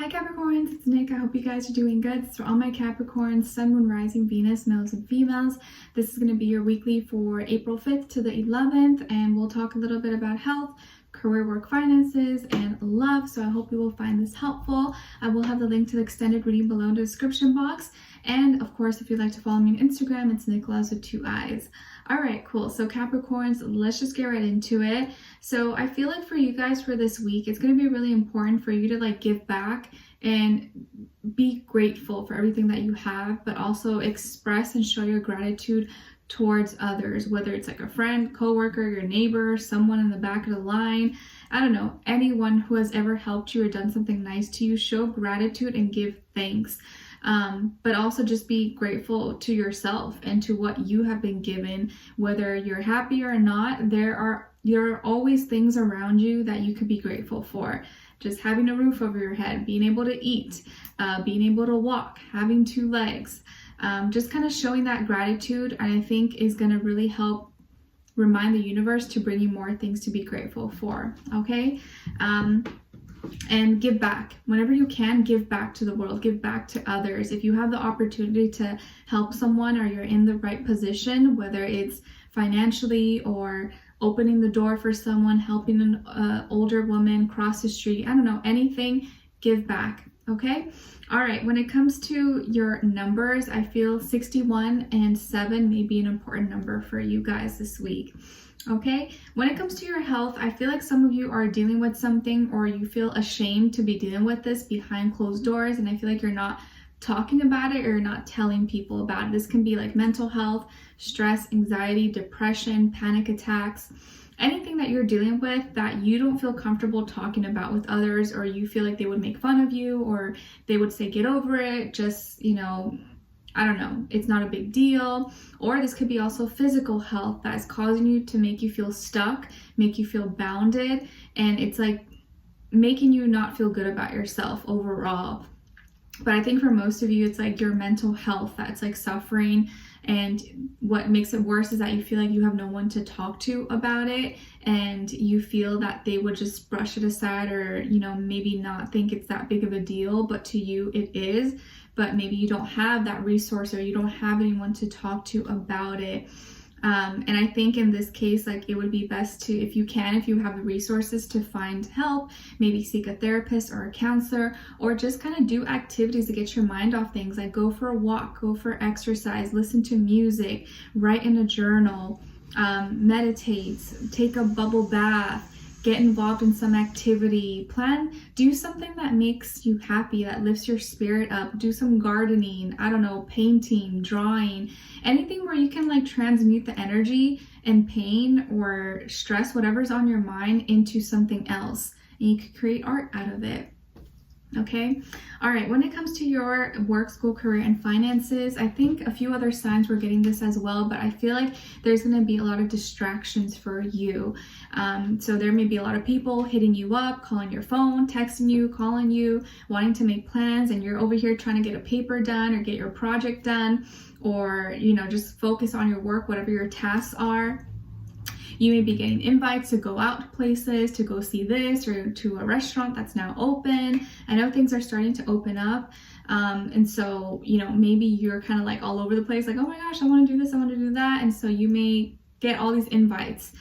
Hi Capricorns, it's Nick. I hope you guys are doing good. So all my Capricorns, Sun, Moon, Rising, Venus, males and females, this is going to be your weekly for April 5th to the 11th, and we'll talk a little bit about health, career, work, finances, and love. So I hope you will find this helpful. I will have the link to the extended reading below in the description box. And of course, if you'd like to follow me on Instagram, it's Nicloves with 2 eyes. All right, cool. So Capricorns, let's just get right into it. So I feel like for you guys for this week, it's going to be really important for you to give back and be grateful for everything that you have, but also express and show your gratitude towards others, whether it's like a friend, coworker, your neighbor, someone in the back of the line, I don't know, anyone who has ever helped you or done something nice to you. Show gratitude and give thanks. But also just be grateful to yourself and to what you have been given. Whether you're happy or not, there are always things around you that you could be grateful for. Just having a roof over your head, being able to eat, being able to walk, having 2 legs, just kind of showing that gratitude, and I think is going to really help remind the universe to bring you more things to be grateful for. Okay. And give back. Whenever you can, give back to the world, give back to others. If you have the opportunity to help someone, or you're in the right position, whether it's financially or opening the door for someone, helping an older woman cross the street, I don't know, anything, give back. Okay. All right. When it comes to your numbers, I feel 61 and 7 may be an important number for you guys this week. Okay, when it comes to your health, I feel like some of you are dealing with something, or you feel ashamed to be dealing with this behind closed doors, and I feel like you're not talking about it or you're not telling people about it. This can be like mental health, stress, anxiety, depression, panic attacks, anything that you're dealing with that you don't feel comfortable talking about with others, or you feel like they would make fun of you, or they would say, get over it, just, I don't know, it's not a big deal. Or this could be also physical health that is causing you to make you feel stuck, make you feel bounded, and it's like making you not feel good about yourself overall. But I think for most of you, it's like your mental health that's like suffering, and what makes it worse is that you feel like you have no one to talk to about it, and you feel that they would just brush it aside, or maybe not think it's that big of a deal, but to you it is. But maybe you don't have that resource, or you don't have anyone to talk to about it. And I think in this case, it would be best to, if you have the resources, to find help, maybe seek a therapist or a counselor, or just kind of do activities to get your mind off things, like go for a walk, go for exercise, listen to music, write in a journal, meditate, take a bubble bath, get involved in some activity, do something that makes you happy, that lifts your spirit up, do some gardening, I don't know, painting, drawing, anything where you can transmute the energy and pain or stress, whatever's on your mind, into something else, and you could create art out of it. Okay. All right. When it comes to your work, school, career, and finances, I think a few other signs were getting this as well, but I feel like there's going to be a lot of distractions for you. So there may be a lot of people hitting you up, calling your phone, texting you, calling you, wanting to make plans, and you're over here trying to get a paper done or get your project done, or, just focus on your work, whatever your tasks are. You may be getting invites to go out to places, to go see this, or to a restaurant that's now open. I know things are starting to open up. And so, maybe you're kind of all over the place, oh my gosh, I want to do this, I want to do that. And so you may get all these invites,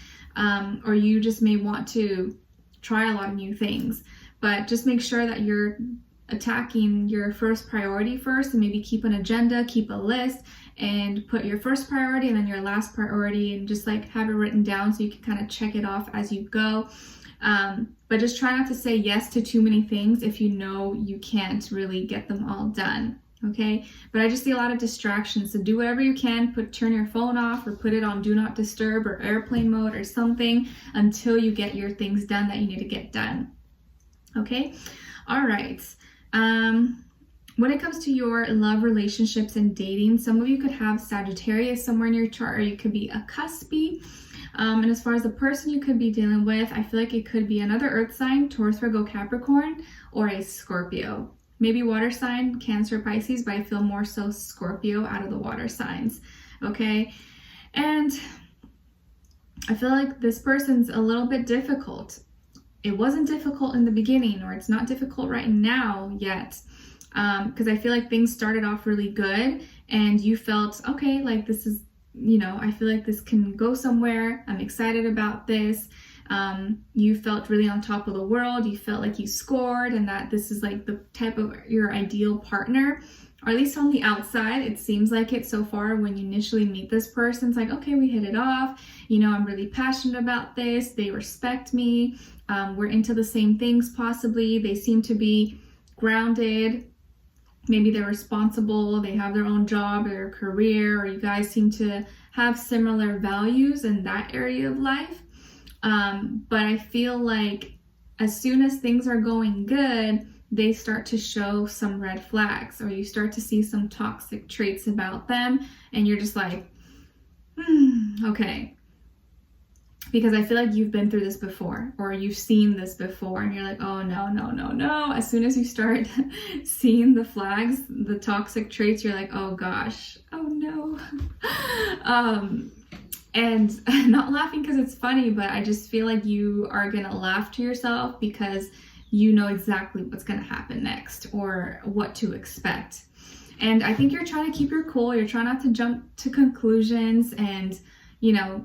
or you just may want to try a lot of new things. But just make sure that you're attacking your first priority first, and maybe keep an agenda, keep a list, and put your first priority and then your last priority, and just have it written down so you can kind of check it off as you go. But just try not to say yes to too many things if you know you can't really get them all done. Okay. But I just see a lot of distractions. So do whatever you can, turn your phone off, or put it on do not disturb or airplane mode or something, until you get your things done that you need to get done. Okay. All right. When it comes to your love, relationships, and dating, some of you could have Sagittarius somewhere in your chart, or you could be a cuspy. And as far as the person you could be dealing with, I feel like it could be another earth sign, Taurus, Virgo, Capricorn, or a Scorpio. Maybe water sign, Cancer, Pisces, but I feel more so Scorpio out of the water signs. Okay. And I feel like this person's a little bit difficult. it wasn't difficult in the beginning, or it's not difficult right now yet. Because I feel like things started off really good and you felt, okay, like this is, I feel like this can go somewhere. I'm excited about this. You felt really on top of the world. You felt like you scored and that this is like the type of your ideal partner, or at least on the outside, it seems like it so far. When you initially meet this person, it's like, okay, we hit it off. I'm really passionate about this. They respect me. We're into the same things possibly. They seem to be grounded. Maybe they're responsible. They have their own job or career, or you guys seem to have similar values in that area of life. But I feel like as soon as things are going good, they start to show some red flags, or you start to see some toxic traits about them, and you're just like, okay. Because I feel like you've been through this before, or you've seen this before, and you're like, oh no, no, no, no. As soon as you start seeing the flags, the toxic traits, you're like, oh gosh, oh no. And I'm not laughing because it's funny, but I just feel like you are gonna laugh to yourself because you know exactly what's gonna happen next or what to expect. And I think you're trying to keep your cool. You're trying not to jump to conclusions, and you're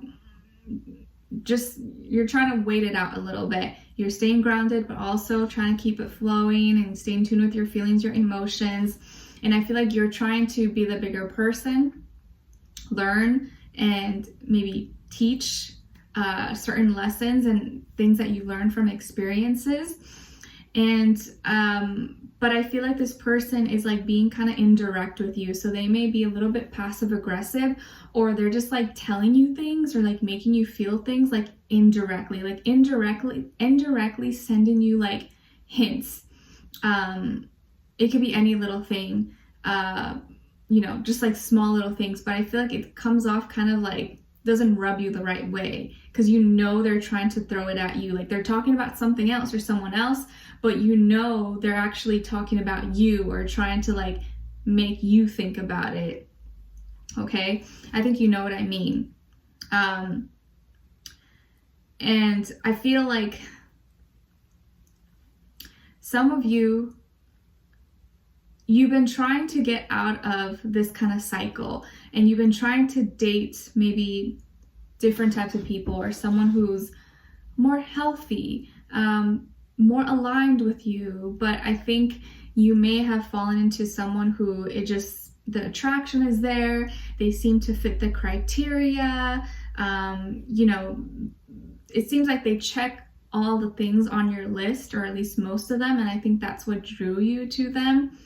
trying to wait it out a little bit. You're staying grounded, but also trying to keep it flowing and stay in tune with your feelings, your emotions. And I feel like you're trying to be the bigger person, learn and maybe teach certain lessons and things that you learn from experiences. And but I feel like this person is like being kind of indirect with you. So they may be a little bit passive aggressive, or they're just like telling you things or like making you feel things like indirectly sending you like hints. It could be any little thing, just like small little things, but I feel like it comes off kind of like doesn't rub you the right way, because they're trying to throw it at you. Like they're talking about something else or someone else, but they're actually talking about you or trying to like make you think about it. Okay, I think you know what I mean. And I feel like some of you've been trying to get out of this kind of cycle, and you've been trying to date maybe different types of people, or someone who's more healthy, more aligned with you. But I think you may have fallen into someone who the attraction is there. They seem to fit the criteria. It seems like they check all the things on your list, or at least most of them. And I think that's what drew you to them.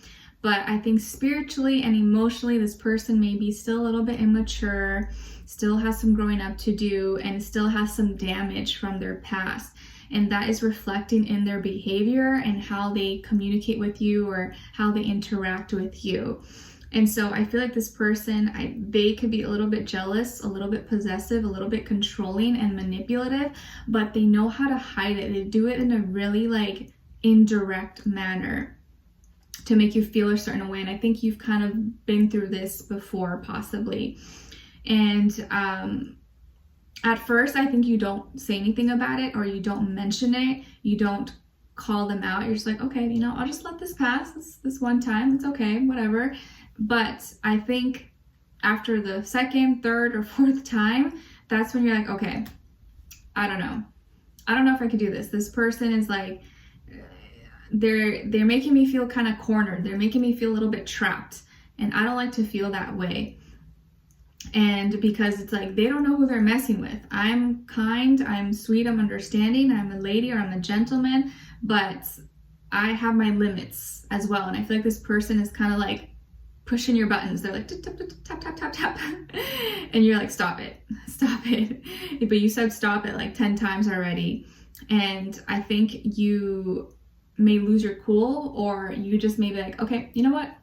But I think spiritually and emotionally, this person may be still a little bit immature, still has some growing up to do, and still has some damage from their past. And that is reflecting in their behavior and how they communicate with you or how they interact with you. And so I feel like this person, they could be a little bit jealous, a little bit possessive, a little bit controlling and manipulative, but they know how to hide it. They do it in a really like indirect manner to make you feel a certain way. And I think you've kind of been through this before, possibly. And at first, I think you don't say anything about it, or you don't mention it. You don't call them out. You're just like, okay, I'll just let this pass this one time. It's okay, whatever. But I think after the second, third, or fourth time, that's when you're like, okay, I don't know if I could do this. This person is like, they're making me feel kind of cornered. They're making me feel a little bit trapped, and I don't like to feel that way. And because it's like they don't know who they're messing with. I'm kind, I'm sweet, I'm understanding, I'm a lady or I'm a gentleman, but I have my limits as well. And I feel like this person is kind of like pushing your buttons. They're like tap tap tap tap tap, and you're like, stop it. But you said stop it like 10 times already. And I think you may lose your cool, or you just may be like, okay, you know what?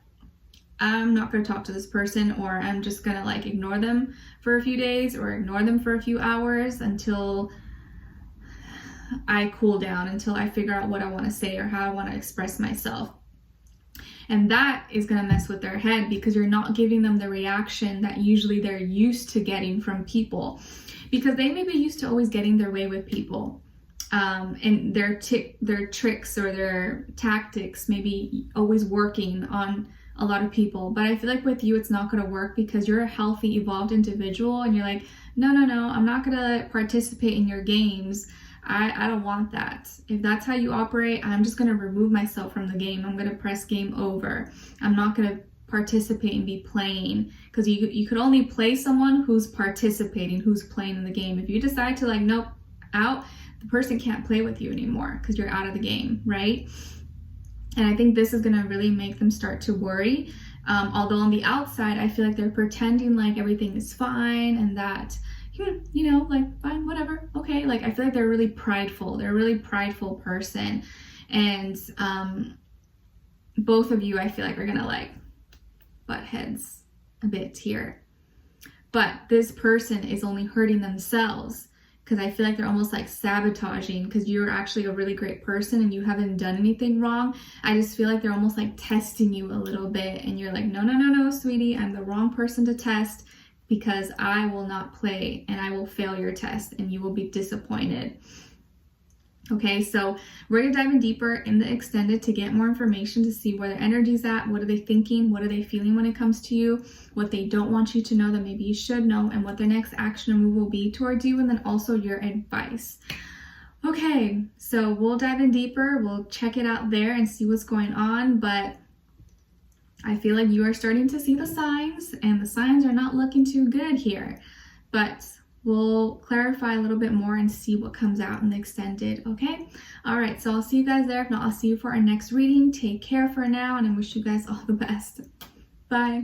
I'm not going to talk to this person, or I'm just going to like ignore them for a few days or ignore them for a few hours until I cool down, until I figure out what I want to say or how I want to express myself. And that is going to mess with their head, because you're not giving them the reaction that usually they're used to getting from people, because they may be used to always getting their way with people. and their tricks or their tactics maybe always working on a lot of people. But I feel like with you, it's not going to work because you're a healthy, evolved individual, and you're like, no, I'm not going to participate in your games. I don't want that. If that's how you operate, I'm just going to remove myself from the game. I'm going to press game over. I'm not going to participate and be playing, because you could only play someone who's participating, who's playing in the game. If you decide to like, nope, out, the person can't play with you anymore because you're out of the game, right? And I think this is going to really make them start to worry. Although on the outside, I feel like they're pretending like everything is fine and that, you know, like, fine, whatever, okay. Like, I feel like they're really prideful. They're a really prideful person. And both of you, I feel like, are going to like butt heads a bit here. But this person is only hurting themselves, because I feel like they're almost like sabotaging, because you're actually a really great person and you haven't done anything wrong. I just feel like they're almost like testing you a little bit, and you're like, no, sweetie, I'm the wrong person to test, because I will not play and I will fail your test and you will be disappointed. Okay, so we're going to dive in deeper in the extended to get more information, to see where their energy's at, what are they thinking, what are they feeling when it comes to you, what they don't want you to know that maybe you should know, and what their next action or move will be towards you, and then also your advice. Okay, so we'll dive in deeper, we'll check it out there and see what's going on, but I feel like you are starting to see the signs, and the signs are not looking too good here, but we'll clarify a little bit more and see what comes out in the extended, okay? All right, so I'll see you guys there. If not, I'll see you for our next reading. Take care for now, and I wish you guys all the best. Bye.